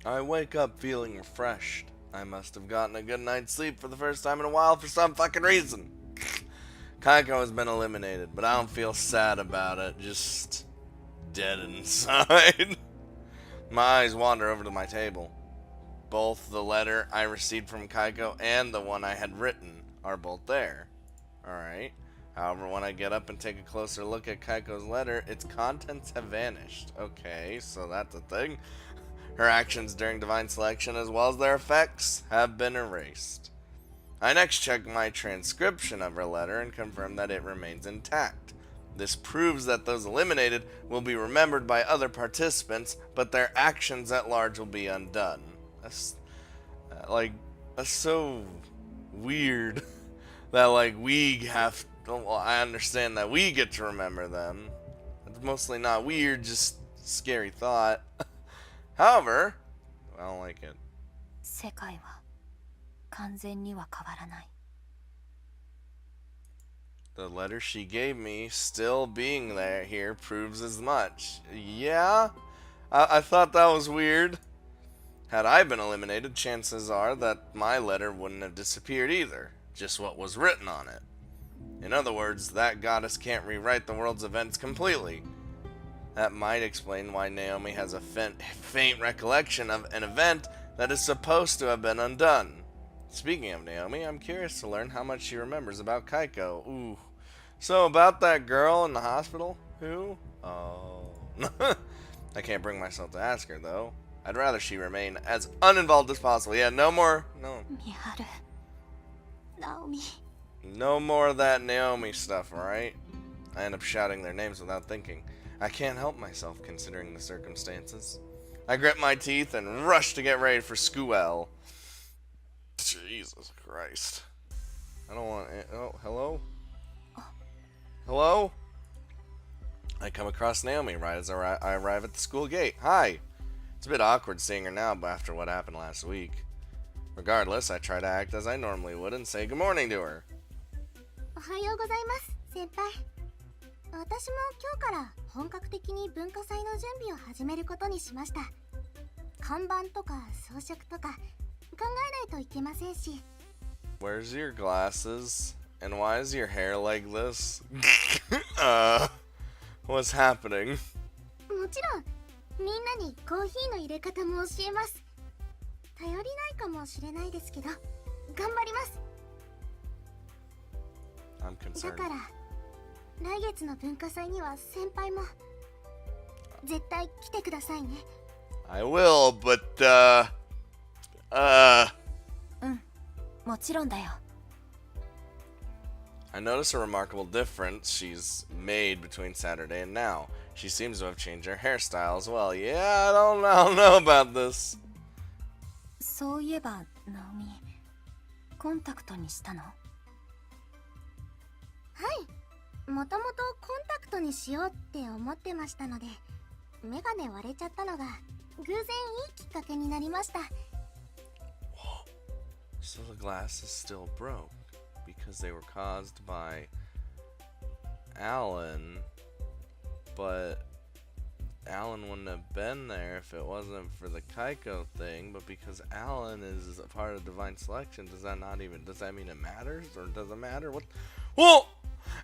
I wake up feeling refreshed. I must have gotten a good night's sleep for the first time in a while for some fucking reason. Kaiko has been eliminated, but I don't feel sad about it, just dead inside. My eyes wander over to my table. Both the letter I received from Kaiko and the one I had written are both there. Alright. However, when I get up and take a closer look at Kaiko's letter, its contents have vanished. Okay, so that's a thing. Her actions during divine selection, as well as their effects, have been erased. I next check my transcription of her letter and confirm that it remains intact. This proves that those eliminated will be remembered by other participants, but their actions at large will be undone. That's, like, that's so weird that, like, we have. Well, I understand that we get to remember them. It's mostly not weird, just scary thought. However, I don't like it. 世界は完全には変わらない。 The letter she gave me still being there here proves as much. Yeah? I thought that was weird. Had I been eliminated, chances are that my letter wouldn't have disappeared either. Just what was written on it. In other words, that goddess can't rewrite the world's events completely. That might explain why Naomi has a faint recollection of an event that is supposed to have been undone. Speaking of Naomi, I'm curious to learn how much she remembers about Kaiko. Ooh. So about that girl in the hospital? Who? Oh. I can't bring myself to ask her, though. I'd rather she remain as uninvolved as possible. Yeah, no more. No. ミハル、ナオミ。 No more of that Naomi stuff, alright? I end up shouting their names without thinking. I can't help myself considering the circumstances. I grit my teeth and rush to get ready for school. Jesus Christ. I don't want it. Oh, hello? Hello? I come across Naomi right as I arrive at the school gate. Hi. It's a bit awkward seeing her now after what happened last week. Regardless, I try to act as I normally would and say good morning to her. おはようございます、先輩。私も今日から本格的に文化祭の準備を始めることにしました。看板とか装飾とか考えないといけませんし。Where's your glasses? And why is your hair like this? What's happening? もちろん、みんなにコーヒーの入れ方も教えます。頼りないかもしれないですけど、頑張ります。 I'm だ concerned. から来月の文化祭には先輩も絶対来てくださいね。 I will, but, うん、もちろんだよ。 I notice a remarkable difference she's made between Saturday and now. She seems to have changed her hairstyle as well. Yeah, I don't know about this. そういえば、ナオミ、コンタクトにしたの？はい、もともとコンタクトにしようって思ってましたので、メガネ割れちゃったのが偶然いいきっかけになりました。 So the glasses still broke because they were caused by Alan, but Alan wouldn't have been there if it wasn't for the Kaiko thing, but because Alan is a part of divine selection, does that mean it matters, or does it matter? What? Well,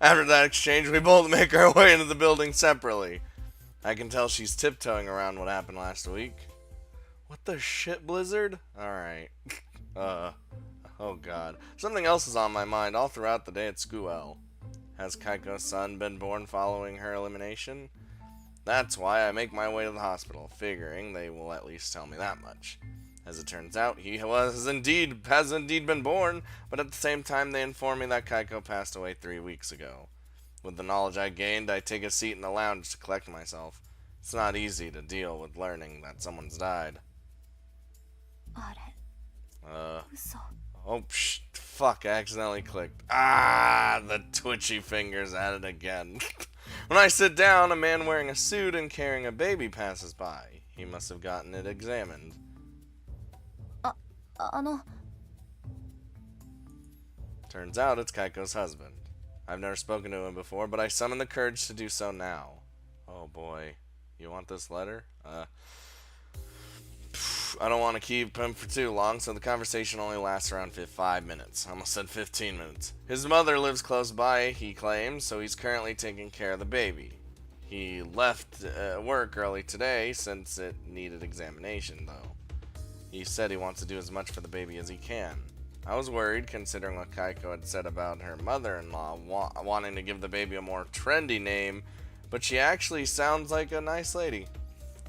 after that exchange, we both make our way into the building separately. I can tell she's tiptoeing around what happened last week. What the shit, Blizzard? Alright. Oh god. Something else is on my mind all throughout the day at school. Has Kaiko's son been born following her elimination? That's why I make my way to the hospital, figuring they will at least tell me that much. As it turns out, he has indeed been born, but at the same time they inform me that Kaiko passed away 3 weeks ago. With the knowledge I gained, I take a seat in the lounge to collect myself. It's not easy to deal with learning that someone's died. あれ、嘘。 Oh, fuck, I accidentally clicked. Ah, the twitchy fingers at it again. When I sit down, a man wearing a suit and carrying a baby passes by. He must have gotten it examined. あの、 Turns out it's Kaiko's husband. I've never spoken to him before, but I summon the courage to do so now. Oh boy. You want this letter? I don't want to keep him for too long, so the conversation only lasts around 5 minutes. I almost said 15 minutes. His mother lives close by, he claims, so he's currently taking care of the baby. He left work early today since it needed examination, though. He said he wants to do as much for the baby as he can. I was worried, considering what Kaiko had said about her mother-in-law wanting to give the baby a more trendy name, but she actually sounds like a nice lady.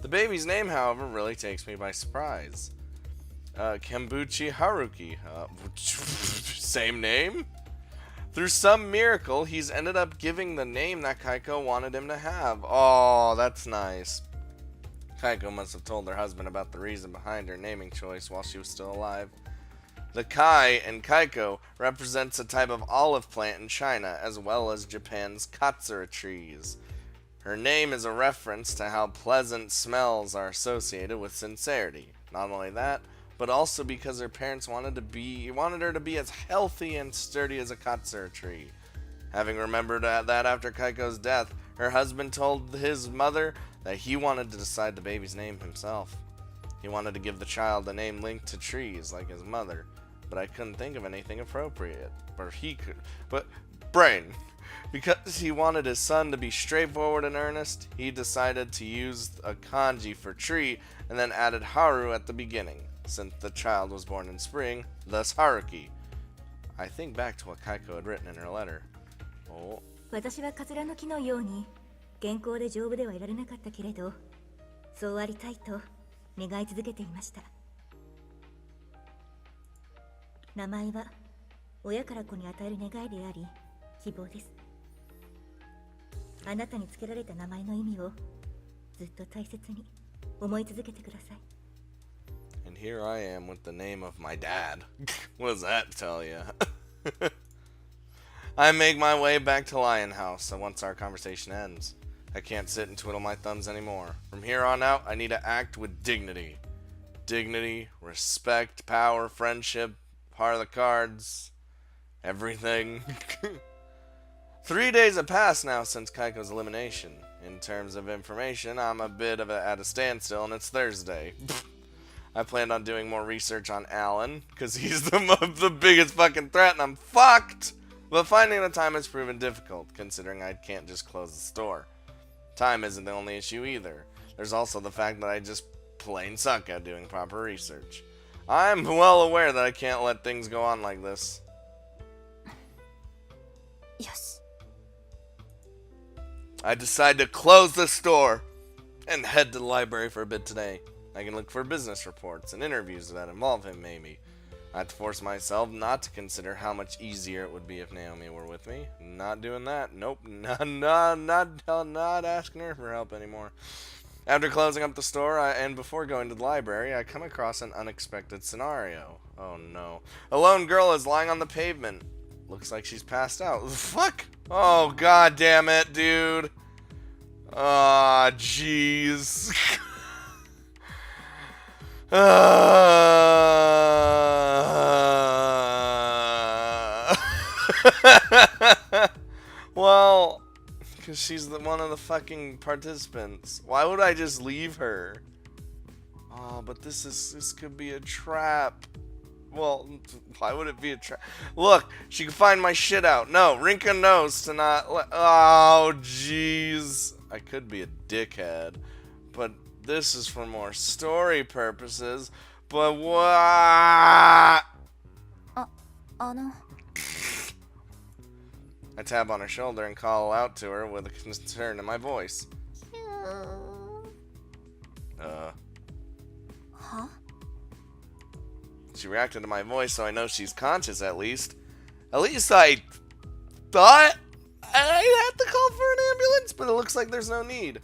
The baby's name, however, really takes me by surprise. Kenbuchi Haruki. Same name? Through some miracle, he's ended up giving the name that Kaiko wanted him to have. Oh, that's nice. Kaiko must have told her husband about the reason behind her naming choice while she was still alive. The Kai in Kaiko represents a type of olive plant in China, as well as Japan's katsura trees. Her name is a reference to how pleasant smells are associated with sincerity. Not only that, but also because her parents wanted her to be as healthy and sturdy as a katsura tree. Having remembered that after Kaiko's death, her husband told his mother that he wanted to decide the baby's name himself. He wanted to give the child a name linked to trees like his mother, but I couldn't think of anything appropriate. Because he wanted his son to be straightforward and earnest, he decided to use a kanji for tree and then added Haru at the beginning, since the child was born in spring, thus Haruki. I think back to what Kaiko had written in her letter. Oh. 私はカツラの木のように健康で丈夫ではいられなかったけれど、そうありたいと願い続けていました。名前は親から子に与える願いであり、希望です。あなたにつけられた名前の意味をずっと大切に思い続けてください。And here I am with the name of my dad. What does that tell you? I make my way back to Lion House once our conversation ends. I can't sit and twiddle my thumbs anymore. From here on out, I need to act with dignity. Dignity, respect, power, friendship, part of the cards, everything. 3 days have passed now since Kaiko's elimination. In terms of information, I'm a bit at a standstill, and it's Thursday. I planned on doing more research on Alan, because he's the biggest fucking threat, and I'm fucked! But finding the time has proven difficult, considering I can't just close the store. Time isn't the only issue either. There's also the fact that I just plain suck at doing proper research. I'm well aware that I can't let things go on like this. Yes. I decide to close the store and head to the library for a bit today. I can look for business reports and interviews that involve him, maybe. I have to force myself not to consider how much easier it would be if Naomi were with me. Not doing that. Nope. Not asking her for help anymore. After closing up the store and before going to the library, I come across an unexpected scenario. Oh no. A lone girl is lying on the pavement. Looks like she's passed out. Fuck! Oh, god damn it, dude. Ah, jeez. Well, because she's one of the fucking participants. Why would I just leave her? Oh, but this could be a trap. Well, why would it be a trap? Look, she can find my shit out. No, Rinka knows to not oh, jeez. I could be a dickhead, but this is for more story purposes. But what? I tap on her shoulder and call out to her with a concern in my voice. Huh? She reacted to my voice, so I know she's conscious at least. At least I thought I had to call for an ambulance, but it looks like there's no need.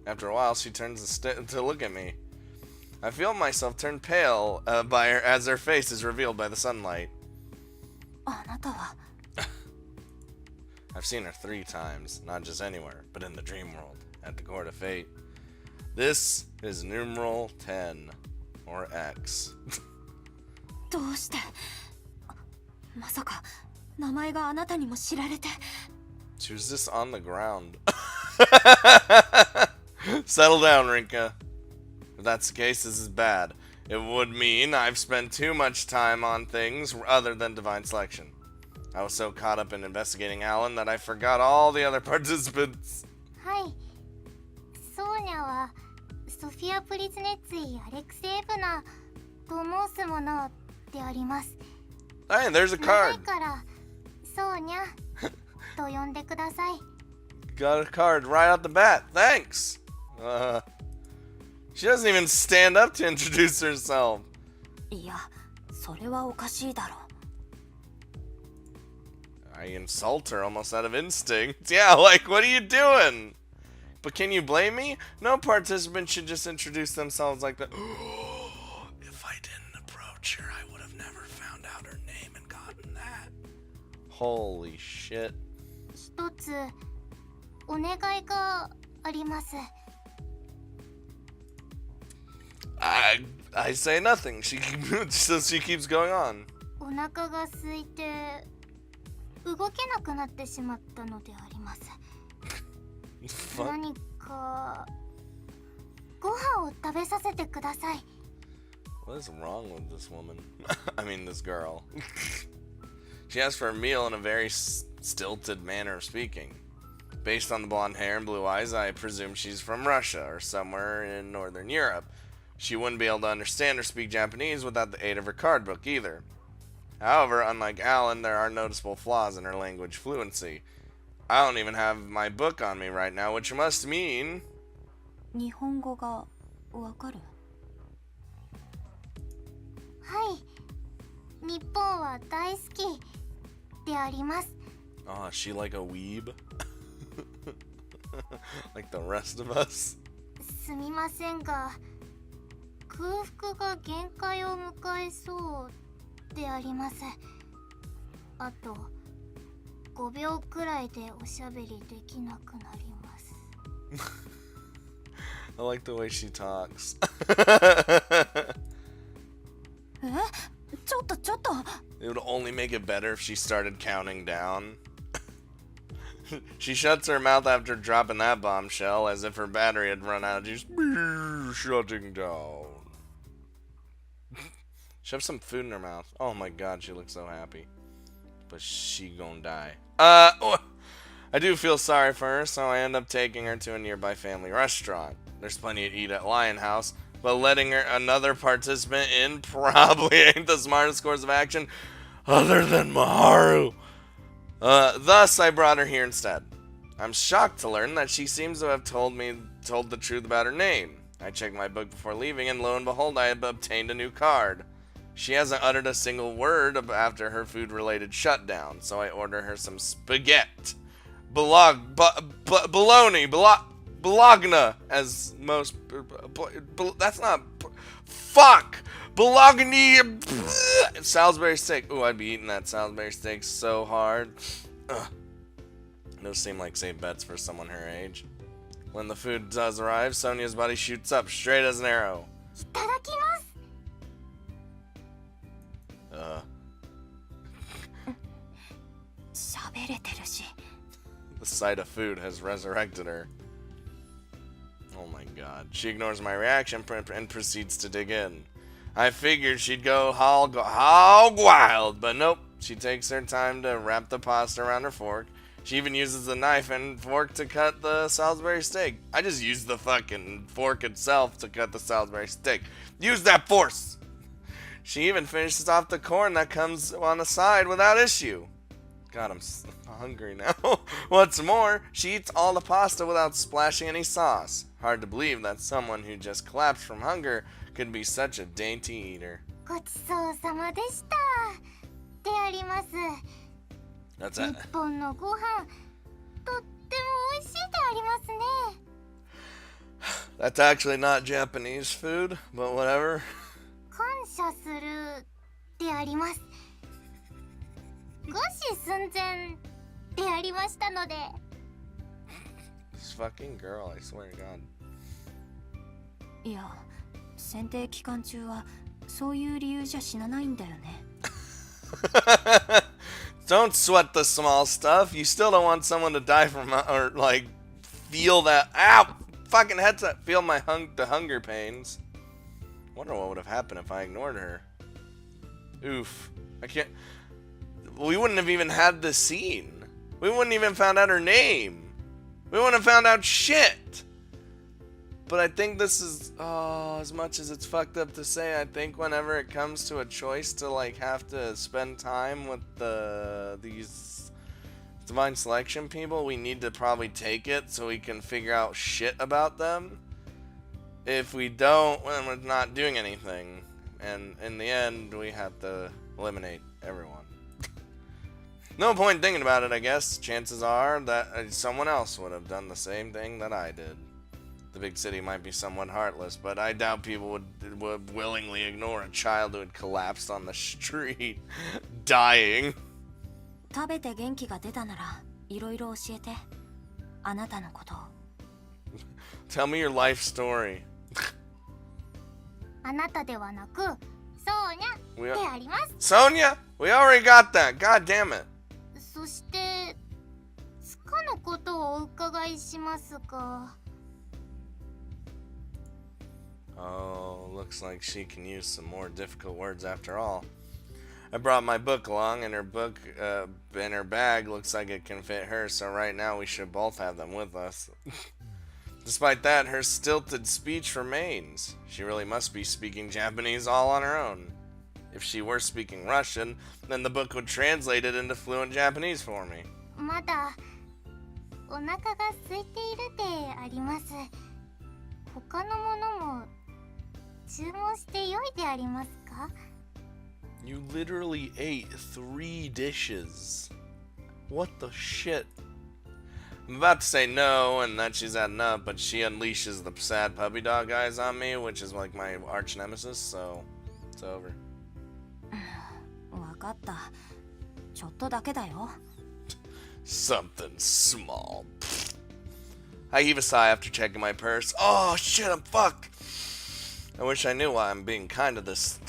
After a while, she turns to look at me. I feel myself turn pale by her as her face is revealed by the sunlight. I've seen her 3 times, not just anywhere, but in the dream world, at the court of fate. This is numeral 10, or X. どうしてまさか名前があなたにも知られて She was just on the ground. Settle down, Rinka. If that's the case, this is bad. It would mean I've spent too much time on things other than divine selection. I was so caught up in investigating Alan that I forgot all the other participants. はい。ソーニャはソフィア・プリズネッツィ・アレクセーブナと申すものであります。 Hey, there's a 長い card. からソーニャと呼んでください。 Got a card right out the bat. Thanks. She doesn't even stand up to introduce herself. いや、それはおかしいだろ。I insult her almost out of instinct. Yeah, like, what are you doing? But can you blame me? No participant should just introduce themselves like that. If I didn't approach her, I would have never found out her name and gotten that. Holy shit. 一つお願いがあります。 I say nothing. She keeps going on. お腹が空いて動けなくなってしまったのであります。 Fuck. 何かご飯を食べさせてください。 What is wrong with this woman? I mean, this girl. She asked for a meal in a very stilted manner of speaking. Based on the blonde hair and blue eyes, I presume she's from Russia or somewhere in Northern Europe. She wouldn't be able to understand or speak Japanese without the aid of her card book either. However, unlike Alan, there are noticeable flaws in her language fluency. I don't even have my book on me right now, which must mean... 日本語がわかる？はい。日本は大好きであります。 Oh, is she like a weeb? Like the rest of us? すみませんが空腹が限界を迎えそうであります。あと5秒くらいでおしゃべりできなくなります。 I like the way she talks. え？ちょっと。 It would only make it better if she started counting down. She shuts her mouth after dropping that bombshell as if her battery had run out. Just shutting down. Shove some food in her mouth. Oh my god, she looks so happy. But she gonna die. I do feel sorry for her, so I end up taking her to a nearby family restaurant. There's plenty to eat at Lion House, but letting another participant in probably ain't the smartest course of action, other than Maharu. Thus, I brought her here instead. I'm shocked to learn that she seems to have told the truth about her name. I checked my book before leaving, and lo and behold, I had obtained a new card. She hasn't uttered a single word after her food-related shutdown, so I order her some spaghetti. Bologna, bologna, as most... that's not... Fuck! Bologna... Salisbury steak. Ooh, I'd be eating that Salisbury steak so hard. Ugh. Those seem like safe bets for someone her age. When the food does arrive, Sonya's body shoots up straight as an arrow. いただきます。 喋れてるし。 The sight of food has resurrected her. Oh my god. She ignores my reaction and proceeds to dig in. I figured she'd go hog wild, but nope. She takes her time to wrap the pasta around her fork. She even uses the knife and fork to cut the Salisbury steak. I just used the fucking fork itself to cut the Salisbury steak. Use that force! She even finishes off the corn that comes on the side without issue. God, I'm hungry now. What's more, she eats all the pasta without splashing any sauce. Hard to believe that someone who just collapsed from hunger could be such a dainty eater. ごちそうさまでしたであります。 That's 日 it. 本のご飯とっても美味しいでありますね。 That's actually not Japanese food, but whatever. 感謝するであります。餓死寸前でありましたので。 This fucking girl, I swear to God. いや、選定期間中はそういう理由じゃ死なないんだよね。Don't sweat the small stuff. You still don't want someone to die from or like feel that ow fucking headset feel the hunger pains. Wonder what would have happened if I ignored her. Oof. I can't... We wouldn't have even had this scene. We wouldn't even found out her name. We wouldn't have found out shit. But I think this is, as much as it's fucked up to say, I think whenever it comes to a choice to, like, have to spend time with these divine selection people, we need to probably take it so we can figure out shit about them. If we don't, then we're not doing anything. And in the end, we have to eliminate everyone. No point thinking about it, I guess. Chances are that someone else would have done the same thing that I did. The big city might be somewhat heartless, but I doubt people would willingly ignore a child who had collapsed on the street, dying. 食べて元気が出たならいろいろ教えて。あなたのことを。Tell me your life story. あなたではなく、ソーニャであります。Sonya? We already got that. God damn it. そして、ツカのことをお伺いしますが。Oh, looks like she can use some more difficult words after all. I brought my book along, and her book in her bag looks like it can fit her, so right now we should both have them with us. Despite that, her stilted speech remains. She really must be speaking Japanese all on her own. If she were speaking Russian, then the book would translate it into fluent Japanese for me. まだお腹が空いているであります。他のものも注文してよいでありますか? You literally ate 3 dishes. What the shit? I'm about to say no, and that she's had enough, but she unleashes the sad puppy dog eyes on me, which is like my arch nemesis, so it's over. わかった。ちょっとだけだよ。Something small. I heave a sigh after checking my purse. Oh shit, I'm fucked. I wish I knew why I'm being kind to this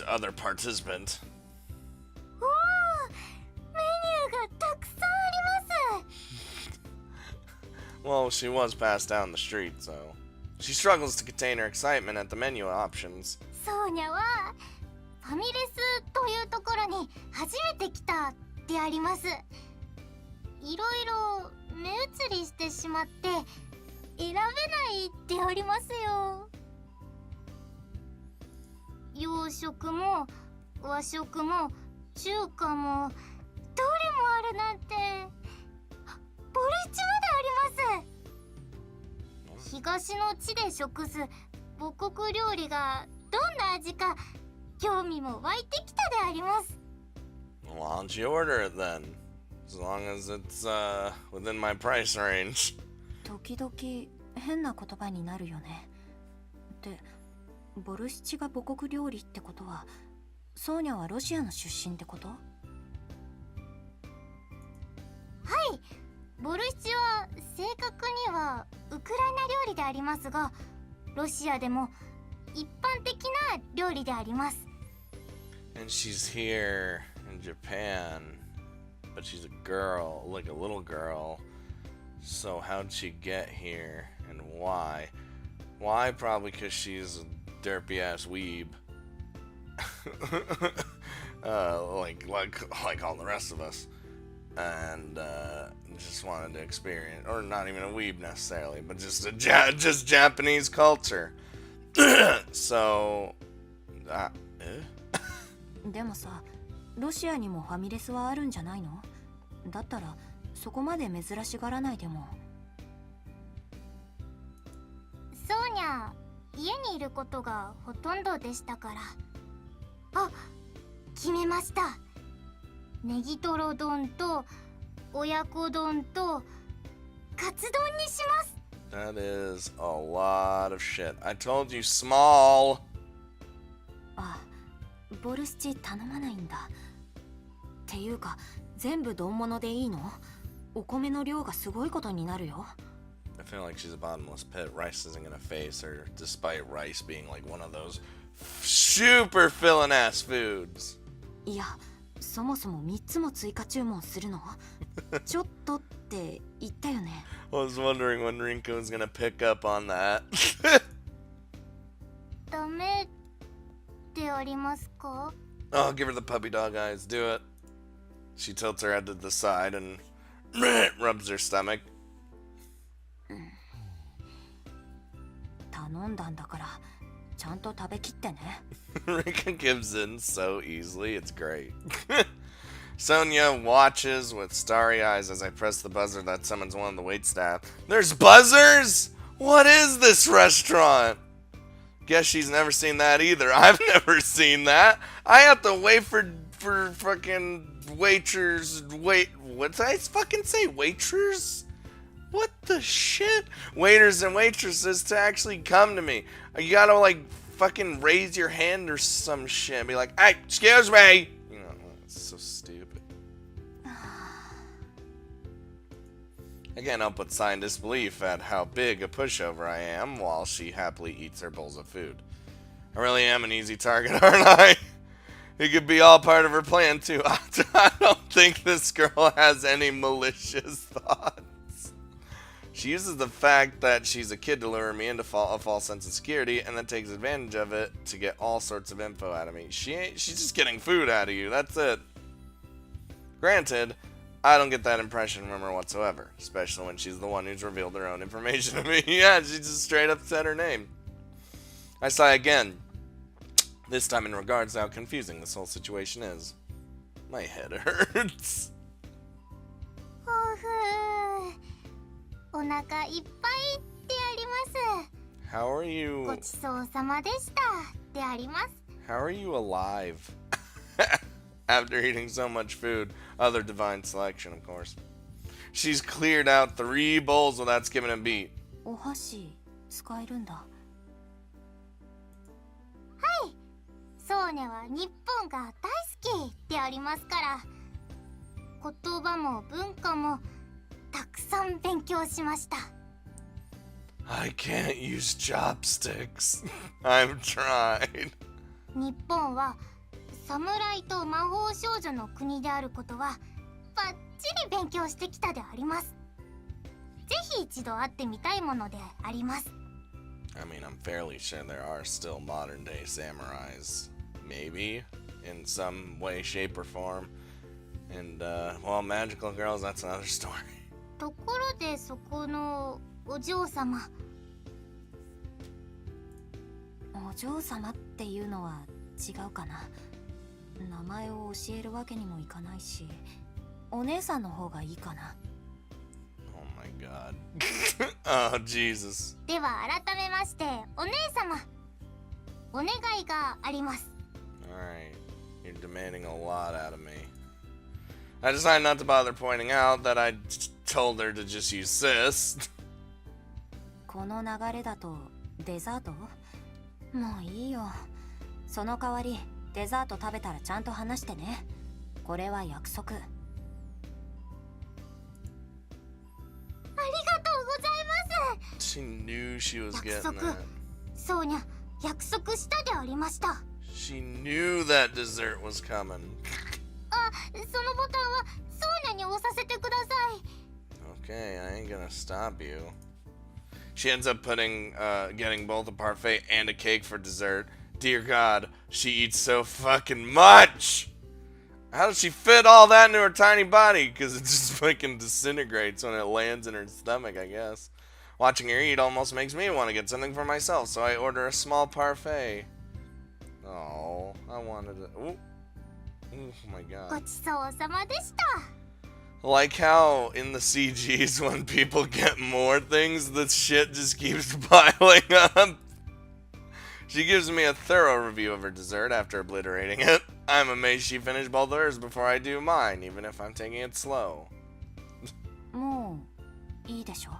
other participant. おー、メニューがたくさんあります。 Well, she was passed down the street, so she struggles to contain her excitement at the menu options. ソーニャはファミレスというところに初めて来たであります。いろいろ目移りしてしまって選べないでありますよ。洋食も和食も中華もどれもあるなんて。ボルシチまであります。東の地で食す母国料理がどんな味か興味も湧いてきたであります。 Well, why don't you order it then? As long as it's within my price range. 時々変な言葉になるよね。で、ボルシチが母国料理ってことは、ソーニャはロシアの出身ってこと？はい、ボルシチは正確にはウクライナ料理でありますが、ロシアでも一般的な料理であります。And she's here in Japan, but she's a girl, like a little girl. So how'd she get here, and why? Why? Probably because she's a derpy ass weeb. like all the rest of us. And just wanted to experience, or not even a weeb necessarily, but just just Japanese culture. So, でもさ、ロシアにもファミレスはあるんじゃないの？だったらそこまで珍しがらないでも。ソーニャ、家にいることがほとんどでしたから。あ、決めました。ネギトロ丼と親子丼とカツ丼にします。 that is a lot of shit. I told you small. あ、ボルシチ頼まないんだ。っていうか、全部丼物でいいの？お米の量がすごいことになるよ。I feel like she's a bottomless pit. Rice isn't gonna face her, despite rice being like one of those super filling ass foods. いや、そもそも3つも追加注文するの？ちょっとって言ったよね。I was wondering when Rinko was gonna pick up on that. ダメおりますか？ Oh, give her the puppy dog eyes. Do it. She tilts her head to the side and rubs her stomach. 頼んだんだからちゃんと食べきってね。Rika gives in so easily, it's great. Sonya watches with starry eyes as I press the buzzer that summons one of the waitstaff. There's buzzers? What is this restaurant? Guess she's never seen that either. I've never seen that. I have to wait for fucking waiters. What did I fucking say? Waitress? What the shit? Waiters and waitresses to actually come to me. You gotta like fucking raise your hand or some shit and be like, hey, excuse me. You know, it's so stupid. I can't help but sign disbelief at how big a pushover I am while she happily eats her bowls of food. I really am an easy target, aren't I? It could be all part of her plan too. I don't think this girl has any malicious thoughts. She uses the fact that she's a kid to lure me into a false sense of security and then takes advantage of it to get all sorts of info out of me. She's just getting food out of you, that's it. Granted, I don't get that impression from her whatsoever, especially when she's the one who's revealed her own information to me. Yeah, she just straight up said her name. I sigh again, this time in regards to how confusing this whole situation is. My head hurts. ほふお腹いっぱいであります。 How are you? ごちそうさまでしたであります。 How are you alive? After eating so much food. Other divine selection, of course. She's cleared out 3 bowls without skipping a beat. お箸使えるんだ。はい、ソーニャは日本が大好きでありますから、言葉も文化もたくさん勉強しました。 I can't use chopsticks. I've tried. 日本は侍と魔法少女の国であることはバッチリ勉強してきたであります。ぜひ一度会ってみたいものであります。 I mean, I'm fairly sure there are still modern day samurais. Maybe. In some way, shape, or form. And, well, magical girls, that's another story. ところでそこのお嬢様。お嬢様っていうのは違うかな。名前を教えるわけにもいかないし、お姉さんの方がいいかな。 Oh my god. Oh, Jesus. では改めましてお姉様、お願いがあります。 Alright. You're demanding a lot out of me. I decided not to bother pointing out that I told her to just use sis. この流れだとデザート？もういいよ。その代わりデザート食べたらちゃんと話してね。これは約束。ありがとうございます。 She knew she was 約 getting 束、 that. ソーニャ、約束したでありました。 She knew that dessert was coming. あ、そのボタンはソーニャに押させてください。 Okay, I ain't gonna stop you. She ends up getting both a parfait and a cake for dessert. Dear God, she eats so fucking much! How does she fit all that into her tiny body? Because it just fucking disintegrates when it lands in her stomach, I guess. Watching her eat almost makes me want to get something for myself, so I order a small parfait. Oh, I wanted it. Ooh. Oh my ご God. ちそうさまでした。 Like how in the CGs when people get more things, the shit just keeps piling up. She gives me a thorough review of her dessert after obliterating it. I'm amazed she finished both hers before I do mine, even if I'm taking it slow. もういいでしょ。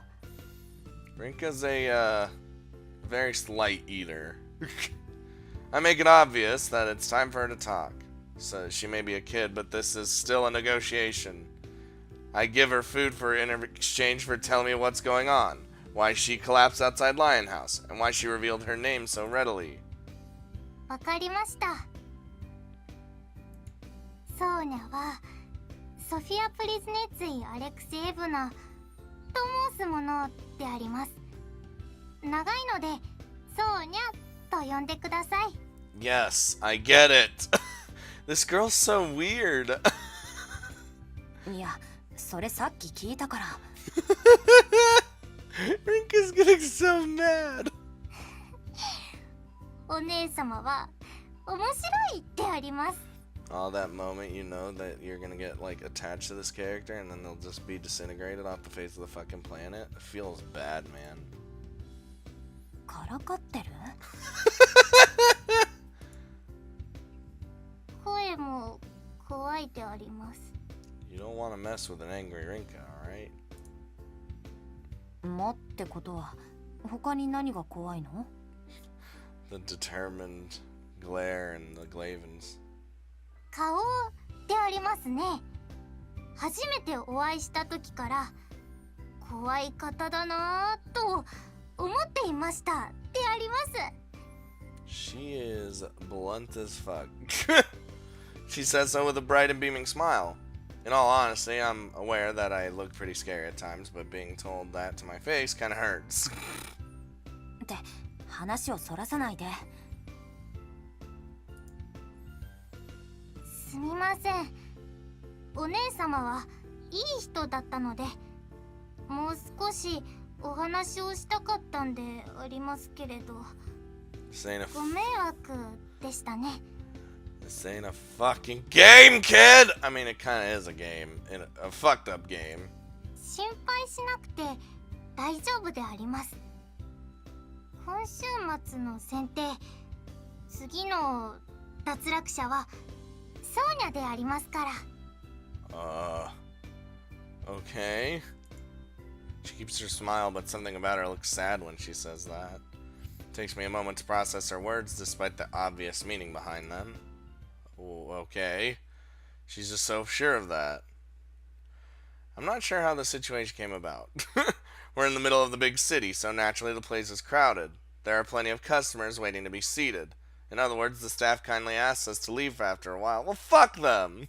Rinka's a very slight eater. I make it obvious that it's time for her to talk. So she may be a kid, but this is still a negotiation. I give her food in exchange for telling me what's going on, why she collapsed outside Lion House, and why she revealed her name so readily. わかりました。ソーニャはソフィア・プリズネツィ・アレクセエブナと申すものであります。長いのでソーニャと呼んでください。Yes, I get it. This girl's so weird. いや、それさっき聞いたから。Rinka's getting so mad. お姉様は面白いってあります。 All that moment you know that you're gonna get like attached to this character and then they'll just be disintegrated off the face of the fucking planet. It feels bad, man. からかってる？声も怖いであります。 You don't want to mess with an angry Rinka, alright? もってことは他に何が怖いの？ The determined glare and the Glavens. 顔でありますね。初めてお会いした時から怖い方だなぁと思っていましたであります。 She is blunt as fuck. She says so with a bright and beaming smile. In all honesty, I'm aware that I look pretty scary at times, but being told that to my face kinda hurts. って話をそらさないで。すみません。お姉様はいい人だったので、もう少しお話をしたかったんでありますけれど、 This ain't a ご迷惑でしたね。 This ain't a fucking game, kid! I mean, it kinda is a game. A fucked up game. 心配しなくて大丈夫であります。今週末の選定、次の脱落者はソーニャでありますから。 Okay. She keeps her smile, but something about her looks sad when she says that. Takes me a moment to process her words, despite the obvious meaning behind them. Okay. She's just so sure of that. I'm not sure how the situation came about. We're in the middle of the big city, so naturally the place is crowded. There are plenty of customers waiting to be seated. In other words, the staff kindly asks us to leave after a while. Well, fuck them!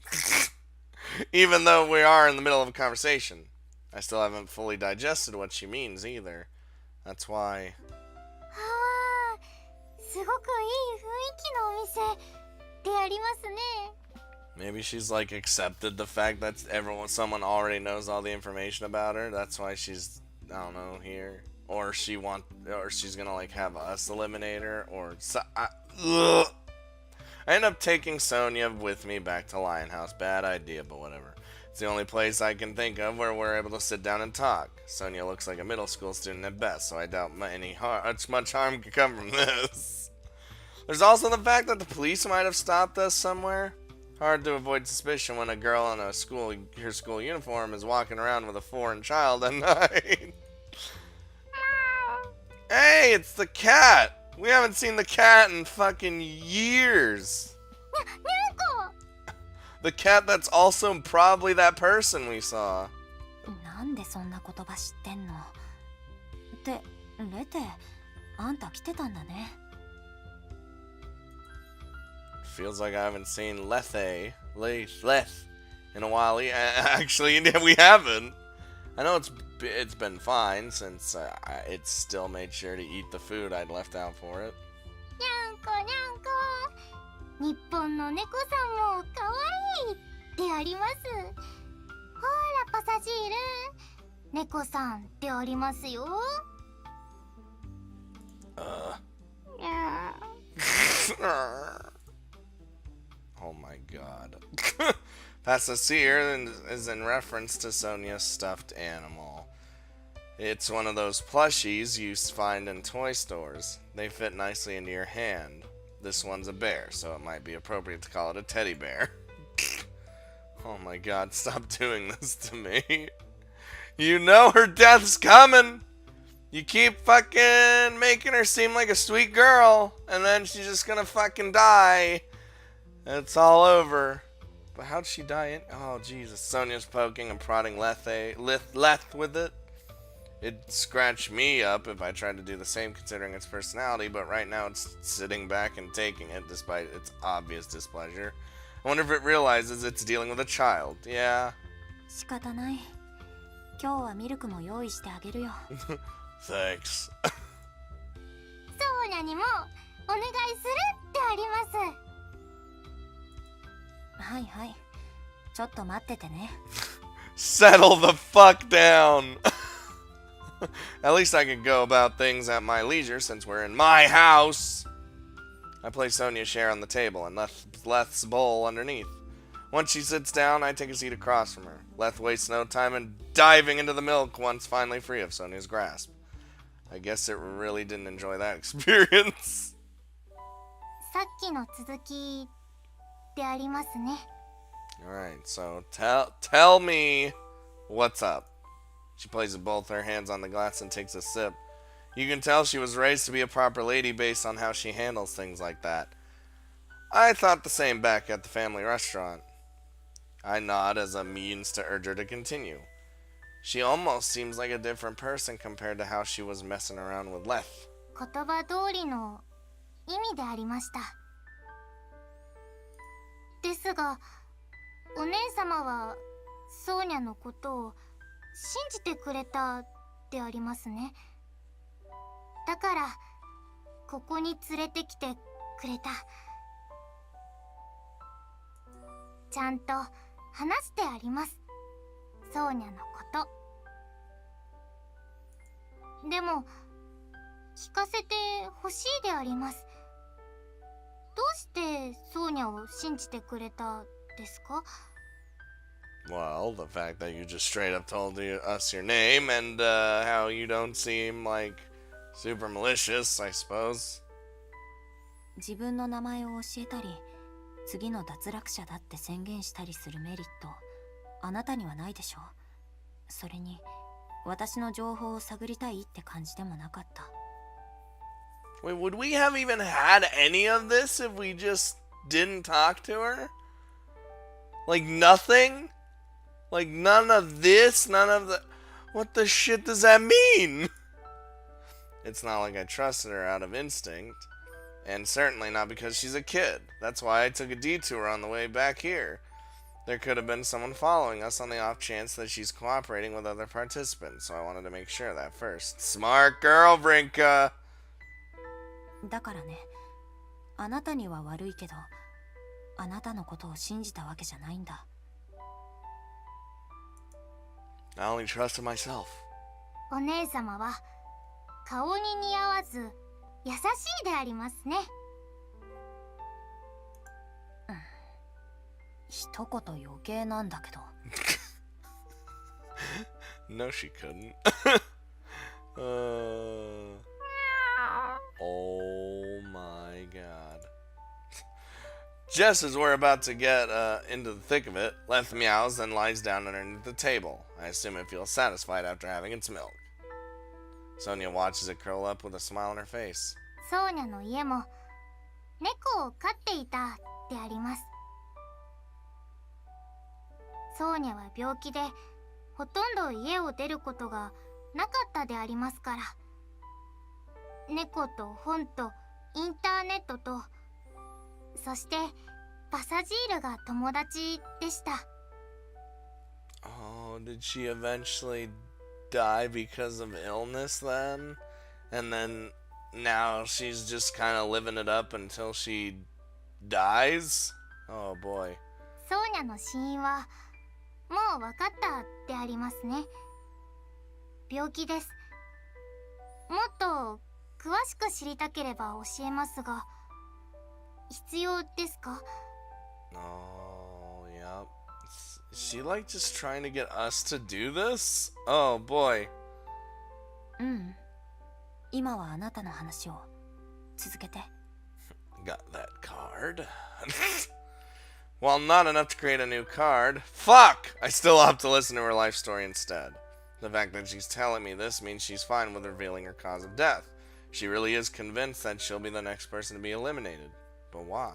Even though we are in the middle of a conversation. I still haven't fully digested what she means either. That's why... ああ、すごくいい雰囲気のお店でありますね。 Maybe she's like accepted the fact that someone already knows all the information about her. That's why she's, I don't know, here. Or she's gonna like have us eliminate her. I end up taking Sonya with me back to Lionhouse. Bad idea, but whatever. It's the only place I can think of where we're able to sit down and talk. Sonya looks like a middle school student at best, so I doubt much harm could come from this. There's also the fact that the police might have stopped us somewhere. Hard to avoid suspicion when a girl in her school uniform is walking around with a foreign child at night. Hey, it's the cat! We haven't seen the cat in fucking years. にゃんこ The cat that's also probably that person we saw. なんでそんな言葉知ってんの？ってレテ、あんた来てたんだね。Feels like I haven't seen Leth in a while. Actually, we haven't. I know it's been fine since it still made sure to eat the food I'd left out for it. にゃんこにゃんこ。日本の猫さんもかわいいであります。ほらパサジール、猫さんでありますよ。にゃー Oh my god. Passacier is in reference to Sonya's stuffed animal. It's one of those plushies you find in toy stores. They fit nicely into your hand. This one's a bear, so it might be appropriate to call it a teddy bear. Oh my god, stop doing this to me. You know her death's coming! You keep fucking making her seem like a sweet girl, and then she's just gonna fucking die. It's all over. But how'd she die? Oh, Jesus. Sonya's poking and prodding Leth with it. It'd scratch me up if I tried to do the same considering its personality, but right now it's sitting back and taking it despite its obvious displeasure. I wonder if it realizes it's dealing with a child. Yeah. 仕方ない。今日はミルクも用意してあげるよ。Thanks. ソーニャにもお願いするってあります。はいはい。ちょっと待っててね。Settle the fuck down! At least I can go about things at my leisure since we're in my house! I place Sonya's share on the table and Leth's bowl underneath. Once she sits down, I take a seat across from her. Leth wastes no time in diving into the milk once finally free of Sonya's grasp. I guess it really didn't enjoy that experience. さっきの続きでありますね。Alright, so tell me what's up. She places both her hands on the glass and takes a sip. You can tell she was raised to be a proper lady based on how she handles things like that. I thought the same back at the family restaurant. I nod as a means to urge her to continue. She almost seems like a different person compared to how she was messing around with Leth. 言葉通りの意味でありました。ですが、お姉様はソーニャのことを信じてくれたでありますね。だからここに連れてきてくれた。ちゃんと話してあります、ソーニャのこと。でも聞かせてほしいであります。どうしてソーニャを信じてくれたですか？ Well, the fact that you just straight up told us your name and how you don't seem like super malicious, I suppose. 自分の名前を教えたり、次の脱落者だって宣言したりするメリット、あなたにはないでしょう。それに、私の情報を探りたいって感じでもなかった。Wait, would we have even had any of this if we just didn't talk to her? Like nothing? Like none of this? None of the... What the shit does that mean? It's not like I trusted her out of instinct. And certainly not because she's a kid. That's why I took a detour on the way back here. There could have been someone following us on the off chance that she's cooperating with other participants, so I wanted to make sure of that first. Smart girl, Brinka! だからね、あなたには悪いけど、あなたのことを信じたわけじゃないんだ。I only trusted myself. お姉様は顔に似合わず優しいでありますね。一言余計なんだけど。No, she couldn't. Oh my god. Just as we're about to get into the thick of it, Leth meows, then lies down underneath the table. I assume it feels satisfied after having its milk. Sonya watches it curl up with a smile on her face. ソーニャの家も猫を飼っていたであります。ソーニャは病気でほとんど家を出ることがなかったでありますから、猫と本とインターネットと、そしてパサジールが友達でした。 Oh, did she eventually die because of illness then? And then now she's just kind of living it up until she dies? Oh boy. ソーニャの死因はもう分かったでありますね。病気です。もっと詳しく知りたければ教えますが、必要ですか？ Oh, yeah. Is she like just trying to get us to do this? Oh boy. うん。今はあなたの話を続けて。Got that card. Well, not enough to create a new card. Fuck! I still opt to listen to her life story instead. The fact that she's telling me this means she's fine with revealing her cause of death. She really is convinced that she'll be the next person to be eliminated. But why?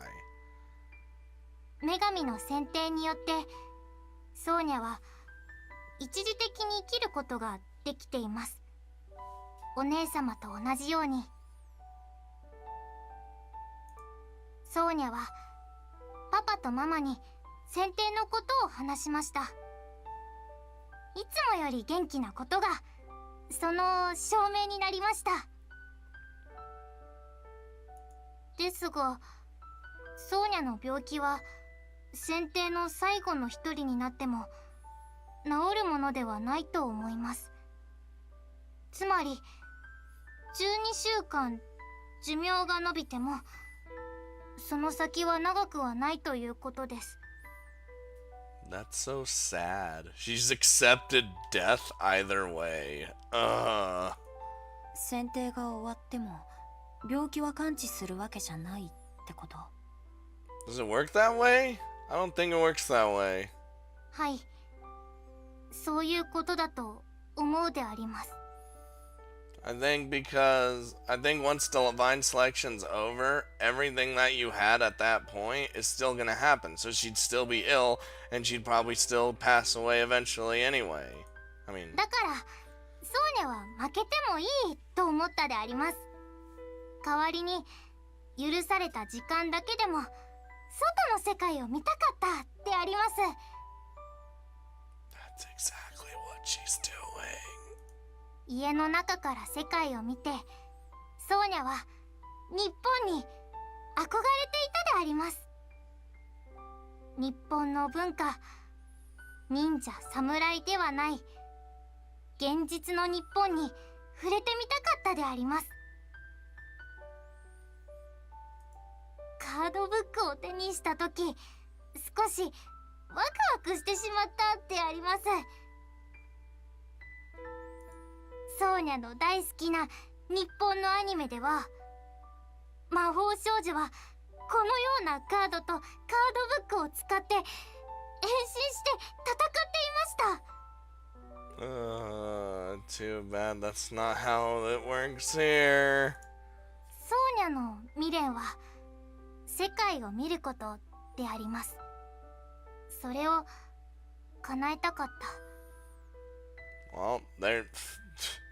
女神の選定によってソーニャは一時的に生きることができています。お姉様と同じように。ソーニャはパパとママに選定のことを話しました。いつもより元気なことがその証明になりました。ですが、ソーニャの病気は選定の最後の一人になっても治るものではないと思います。つまり12週間寿命が延びてもその先は長くはないということです。 That's so sad. She's accepted death either way. 選定が終わっても病気は完治するわけじゃないってこと？ Does it work that way? I don't think it works that way. はい、そういうことだと思うであります。 I think once the divine selection's over, everything that you had at that point is still gonna happen. So she'd still be ill, and she'd probably still pass away eventually anyway. I mean... だからソーニャは負けてもいいと思ったであります。代わりに許された時間だけでも外の世界を見たかったであります。 That's exactly what she's doing. 家の中から世界を見てソーニャは日本に憧れていたであります。日本の文化、忍者侍ではない現実の日本に触れてみたかったであります。カードブックを手にした時少しワクワクしてしまったであります。ソーニャの大好きな日本のアニメでは魔法少女はこのようなカードとカードブックを使って変身して戦っていました。 Too bad that's not how it works here. ソーニャの未練は世界を見ることであります。それを叶えたかった。 Well,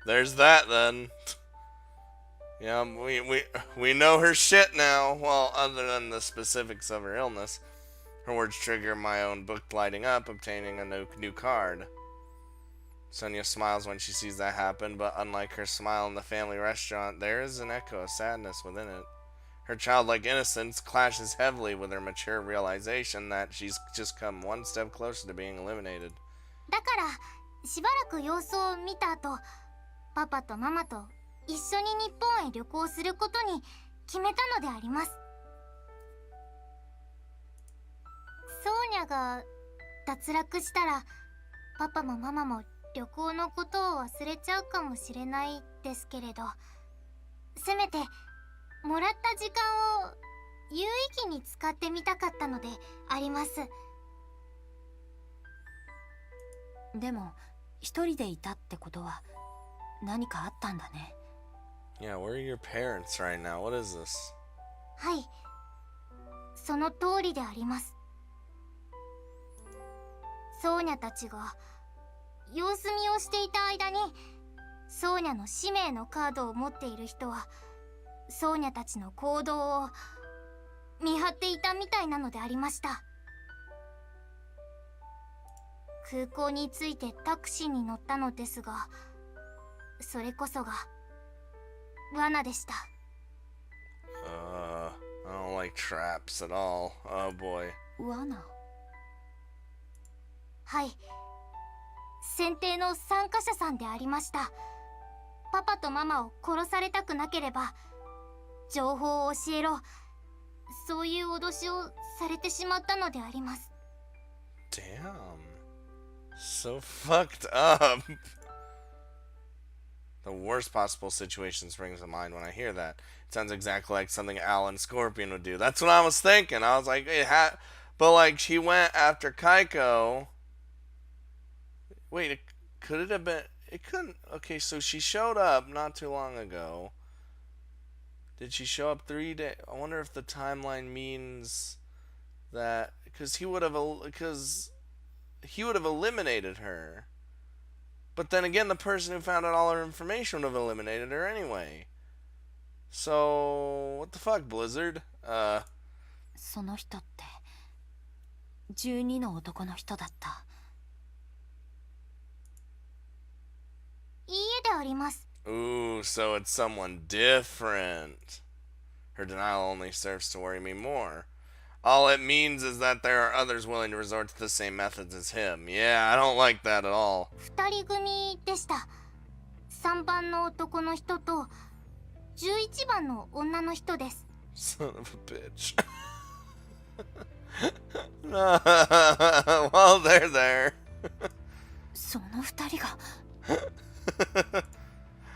there's that then. Yeah, we know her shit now. Well, other than the specifics of her illness. Her words trigger my own book lighting up, obtaining a new card. Sonya smiles when she sees that happen, but unlike her smile in the family restaurant, there is an echo of sadness within it. Her childlike innocence clashes heavily with her mature realization that she's just come one step closer to being eliminated. だからしばらく様子を見た後、パパとママと一緒に日本へ旅行することに決めたのであります。ソーニャが脱落したらパパもママも旅行のことを忘れちゃうかもしれないですけれど、せめてもらった時間を有意義に使ってみたかったのであります。でも一人でいたってことは何かあったんだね。 Yeah, where are your parents right now? What is this? はい、その通りであります。ソーニャたちが様子見をしていた間にソーニャの使命のカードを持っている人はソーニャたちの行動を見張っていたみたいなのでありました。空港に着いてタクシーに乗ったのですが、それこそが罠でした。I don't like traps at all. Oh boy. 罠？はい、選定の参加者さんでありました。パパとママを殺されたくなければ情報を教えろ、そういう脅しをされてしまったのであります。 Damn. So fucked up. The worst possible situation springs to mind when I hear that. It sounds exactly like something Alan Scorpion would do. That's what I was thinking. I was like, but like she went after Kaiko. Wait, could it have been? It couldn't. Okay, so she showed up not too long ago. Did she show up 3 days? I wonder if the timeline means that because he would have eliminated her. But then again, the person who found out all her information would have eliminated her anyway. So, what the fuck, Blizzard? その人って12の男の人だった。いいえであります。 Ooh, so it's someone different. Her denial only serves to worry me more. All it means is that there are others willing to resort to the same methods as him. Yeah, I don't like that at all. 二人組でした。3番の男の人と11番の女の人です。 Son of a bitch. Well, they're there. その二人が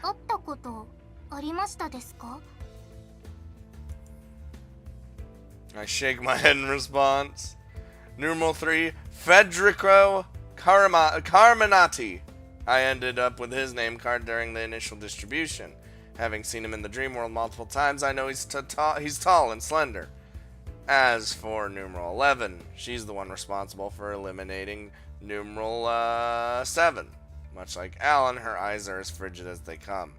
会ったことありましたですか？ I shake my head in response. Numeral 3, Federico Carminati. I ended up with his name card during the initial distribution. Having seen him in the dream world multiple times, I know he's tall and slender. As for numeral 11, she's the one responsible for eliminating numeral 7. Much like Alan, her eyes are as frigid as they come.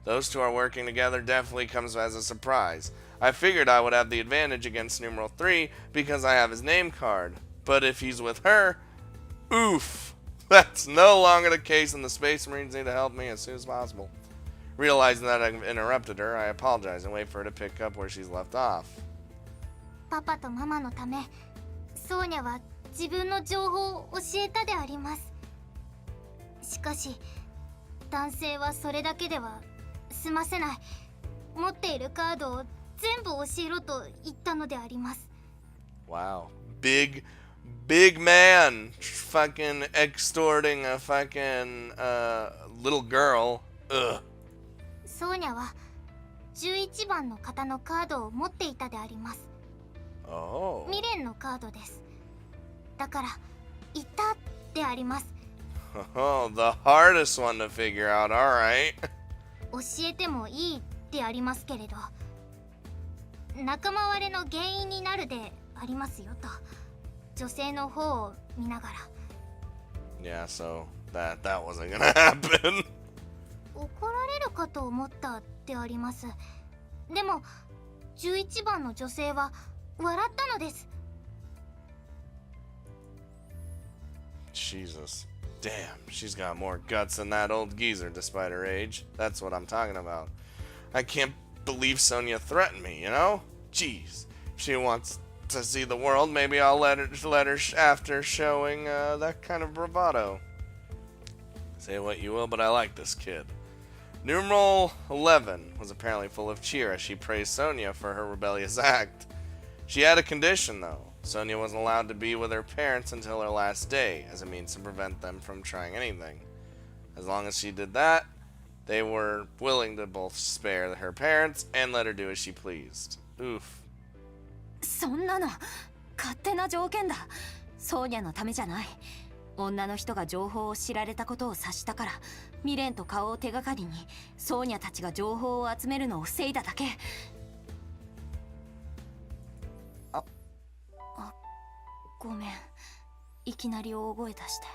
Those two are working together definitely comes as a surprise. I figured I would have the advantage against numeral 3 because I have his name card. But if he's with her, oof. That's no longer the case, and the Space Marines need to help me as soon as possible. Realizing that I've interrupted her, I apologize and wait for her to pick up where she's left off. パパとママのため、ソーニャは自分の情報を教えたであります。しかし、男性はそれだけでは済ませない。持っているカードを全部教えろと言ったのであります。 Wow. Big man fucking extorting a fucking little girl. Ugh. ソーニャは11番の方のカードを持っていたであります。 Oh. 未練のカードです。だから言ったであります。 Oh, the hardest one to figure out. All right. 教えてもいいでありますけれど、仲間割れの原因になるでありますよと、女性の方を見ながら。 Yeah, so that wasn't gonna happen. 怒られるかと思ったであります。でも11番の女性は笑ったのです。 Jesus. Damn, she's got more guts than that old geezer despite her age. That's what I'm talking about. I can't believe Sonya threatened me, you know? Jeez. If she wants to see the world, maybe I'll let her after showing that kind of bravado. Say what you will, but I like this kid. Numeral 11 was apparently full of cheer as she praised Sonya for her rebellious act. She had a condition, though. Sonya wasn't allowed to be with her parents until her last day, as a means to prevent them from trying anything. As long as she did that, they were willing to both spare her parents and let her do as she pleased. Oof. そんなの勝手な条件だ。ソーニャのためじゃない。女の人が情報を知られたことを察したから、未練と顔を手がかりにソーニャたちが情報を集めるのを防いだだけ。ごめん、いきなり大声出して。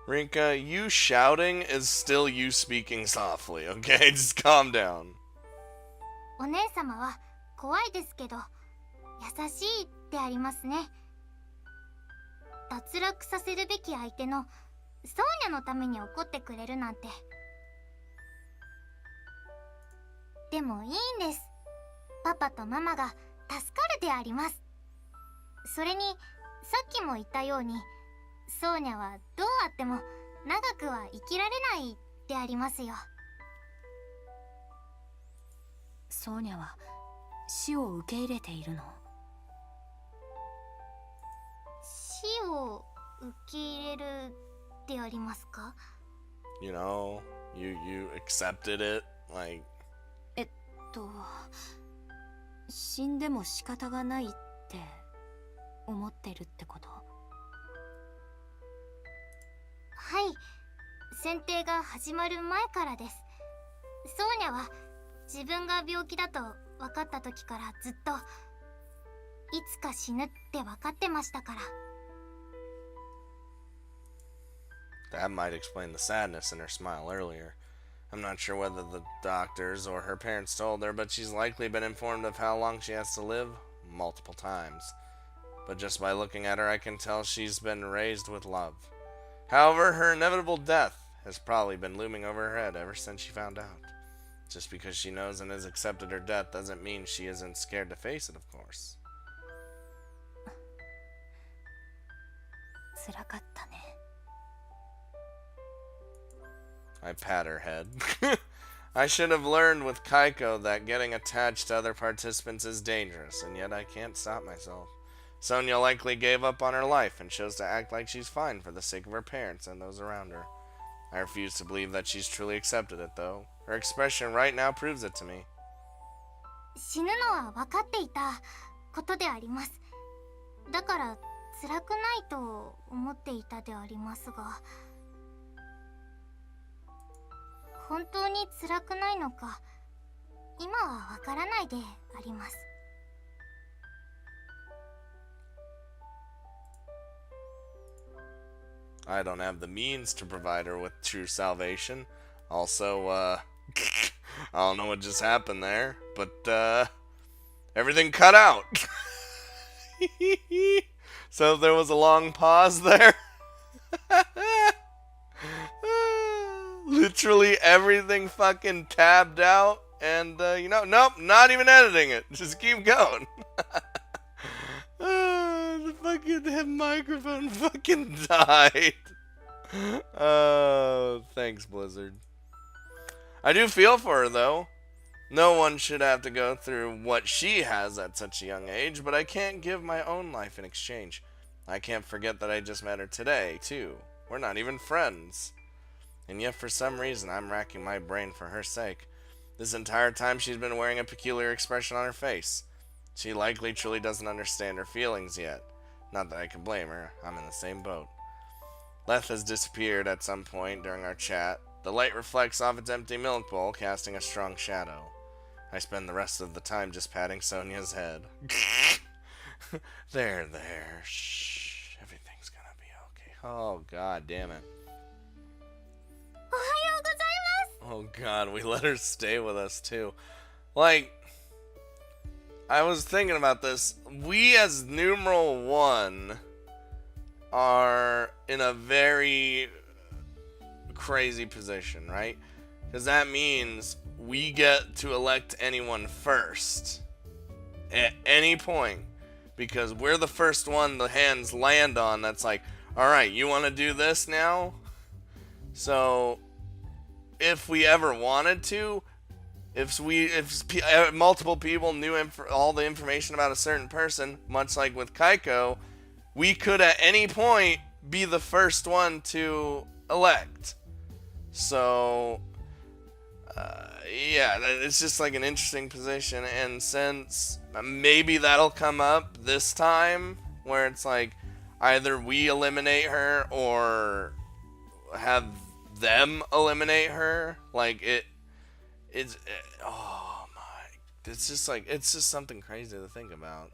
Rinka, you shouting is still you speaking softly, okay? Just calm down. お姉様は怖いですけど優しいでありますね。脱落させるべき相手のソーニャのために怒ってくれるなんて。でもいいんです。パパとママが助かるであります。それにさっきも言ったように、ソーニャはどうあっても長くは生きられないでありますよ。ソーニャは死を受け入れているの？死を受け入れるでありますか？ You know, you accepted it, like... 死んでも仕方がないって思ってるってこと？はい、選定が始まる前からです。ソーニャは自分が病気だと分かった時からずっといつか死ぬって分かってましたから。 That might explain the sadness in her smile earlier. I'm not sure whether the doctors or her parents told her, but she's likely been informed of how long she has to live multiple times. But just by looking at her, I can tell she's been raised with love. However, her inevitable death has probably been looming over her head ever since she found out. Just because she knows and has accepted her death doesn't mean she isn't scared to face it, of course. 辛かったね。 I pat her head. I should have learned with Kaiko that getting attached to other participants is dangerous, and yet I can't stop myself. Sonya likely gave up on her life and chose to act like she's fine for the sake of her parents and those around her. I refuse to believe that she's truly accepted it, though. Her expression right now proves it to me. 死ぬのは分かっていたことであります。だから辛くないと思っていたでありますが、本当に辛くないのか今は分からないであります。 I don't have the means to provide her with true salvation. Also, I don't know what just happened there, but, everything cut out. So there was a long pause there. Literally everything fucking tabbed out, and, nope, not even editing it. Just keep going. The fucking microphone fucking died. Oh, thanks, Blizzard. I do feel for her, though. No one should have to go through what she has at such a young age, but I can't give my own life in exchange. I can't forget that I just met her today, too. We're not even friends. And yet, for some reason, I'm racking my brain for her sake. This entire time, she's been wearing a peculiar expression on her face. She likely truly doesn't understand her feelings yet. Not that I can blame her. I'm in the same boat. Leth has disappeared at some point during our chat. The light reflects off its empty milk bowl, casting a strong shadow. I spend the rest of the time just patting Sonya's head. There. Shh. Everything's gonna be okay. Oh, god damn it. おはようございます。 Oh god, we let her stay with us too. Like, I was thinking about this. We as numeral 1 are in a very crazy position, right? Because that means we get to elect anyone first at any point, because we're the first one the hands land on that's like, alright, you want to do this now? So if we ever wanted to, if multiple people knew all the information about a certain person, much like with Kaiko, we could at any point be the first one to elect. So, yeah, it's just like an interesting position. And since maybe that'll come up this time, where it's like either we eliminate her or have them eliminate her, like it's oh my, it's just something crazy to think about.